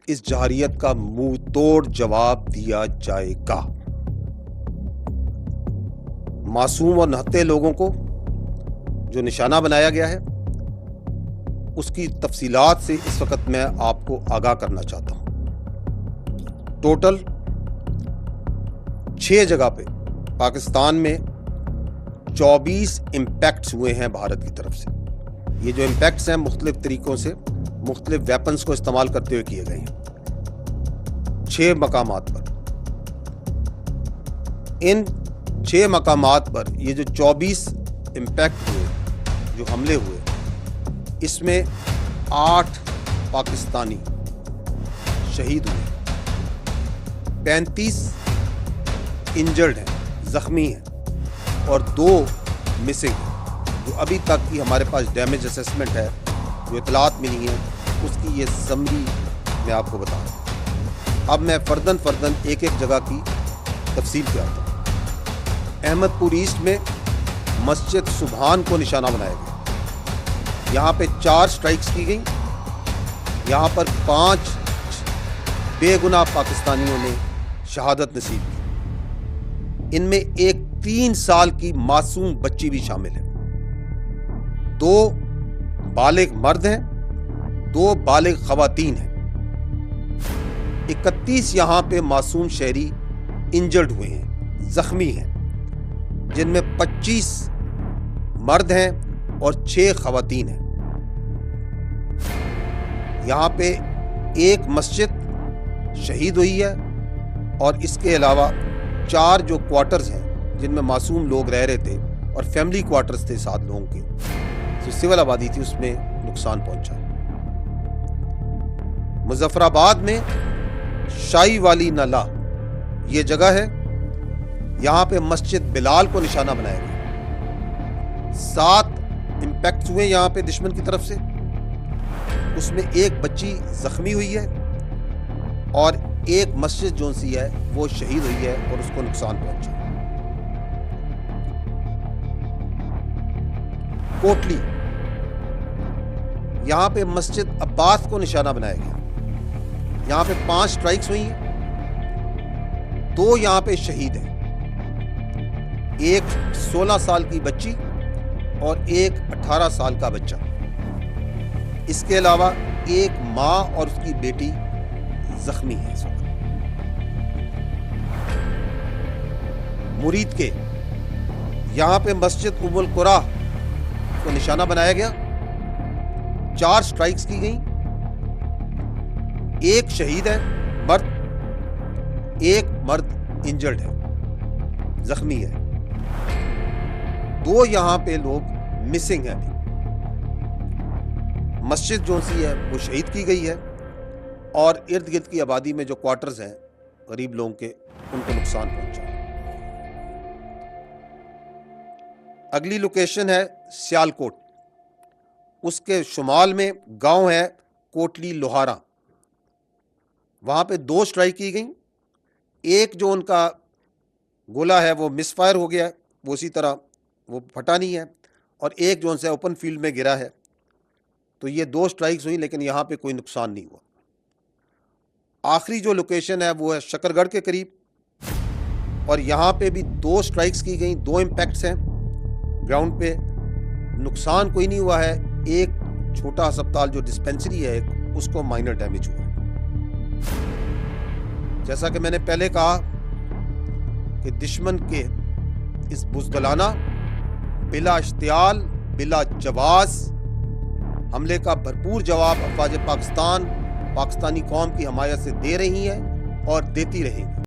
इस जहारियत का मुंह तोड़ जवाब दिया जाएगा। मासूम और नहत्ते लोगों को जो निशाना बनाया गया है उसकी तफसीलात से इस वक्त मैं आपको आगाह करना चाहता हूं। टोटल 6 जगह पे पाकिस्तान में 24 इम्पैक्ट्स हुए हैं भारत की तरफ से। ये जो इम्पैक्ट्स हैं मुख्तलिफ तरीकों से मुख्तलिफ वेपन्स को इस्तेमाल करते हुए किए गए हैं 6 मकामात पर। इन 6 मकामात पर ये जो 24 इम्पैक्ट हुए, जो हमले हुए, इसमें 8 पाकिस्तानी शहीद हुए, 35 इंजर्ड हैं, जख्मी हैं और 2 मिसिंग हैं। जो अभी तक की हमारे पास डैमेज असेसमेंट है, जो इतलात मिली हैं, उसकी ये समरी मैं आपको बता रहा हूँ। अब मैं फर्दन एक एक जगह की तफसील पे आता हूँ। अहमदपुर ईस्ट में मस्जिद सुबहान को निशाना बनाया गया। यहाँ पे 4 स्ट्राइक्स की गई। यहाँ पर 5 बेगुनाह पाकिस्तानियों ने शहादत नसीब की। इनमें एक 3 साल की मासूम बच्ची भी शामिल है। 2 बालिग मर्द हैं, 2 बालिग खवातीन हैं। 31 यहाँ पे मासूम शहरी इंजर्ड हुए हैं, जख्मी हैं, जिनमें 25 मर्द हैं और 6 खवातीन हैं। यहाँ पे एक मस्जिद शहीद हुई है और इसके अलावा 4 जो क्वार्टर्स हैं जिनमें मासूम लोग रह रहे थे और फैमिली क्वार्टर्स थे 7 लोगों के, जो सिविल आबादी थी, उसमें नुकसान पहुंचा। मुजफ्फराबाद में शाही वाली नाला ये जगह है, यहाँ पे मस्जिद बिलाल को निशाना बनाया गया। 7 इम्पैक्ट हुए यहाँ पे दुश्मन की तरफ से, उसमें एक बच्ची जख्मी हुई है और एक मस्जिद जो सी है वो शहीद हुई है और उसको नुकसान पहुंचा। कोटली, यहां पे मस्जिद अब्बास को निशाना बनाया गया। यहां पे 5 स्ट्राइक्स हुई हैं, 2 यहां पे शहीद हैं, एक 16 साल की बच्ची और एक 18 साल का बच्चा। इसके अलावा एक मां और उसकी बेटी जख्मी है इस वक्त। मुरीद के यहां पे मस्जिद उम्मुल कुरा को निशाना बनाया गया। 4 स्ट्राइक्स की गई, एक शहीद है मर्द, एक मर्द इंजर्ड है, जख्मी है, 2 यहां पे लोग मिसिंग हैं। मस्जिद जो सी है वो शहीद की गई है और इर्द गिर्द की आबादी में जो क्वार्टर्स हैं गरीब लोगों के, उनको नुकसान पहुंचा। अगली लोकेशन है सियालकोट। उसके शुमाल में गांव है कोटली लोहारा। वहां पे 2 स्ट्राइक की गई। एक जो उनका गोला है वो मिसफायर हो गया है, वो उसी तरह वो फटा नहीं है, और एक जो उनसे ओपन फील्ड में गिरा है। तो ये 2 स्ट्राइक्स हुई, लेकिन यहाँ पे कोई नुकसान नहीं हुआ। आखिरी जो लोकेशन है वो है शकरगढ़ के करीब, और यहाँ पे भी 2 स्ट्राइक्स की गई, 2 इम्पैक्ट्स हैं ग्राउंड पे। नुकसान कोई नहीं हुआ है। एक छोटा अस्पताल जो डिस्पेंसरी है एक, उसको माइनर डैमेज हुआ है। जैसा कि मैंने पहले कहा कि दुश्मन के इस बुज़दिलाना, बिला इश्तियाल, बिला जवाज़ हमले का भरपूर जवाब अफ़वाज पाकिस्तान पाकिस्तानी कौम की हमायत से दे रही हैं और देती रहेंगी।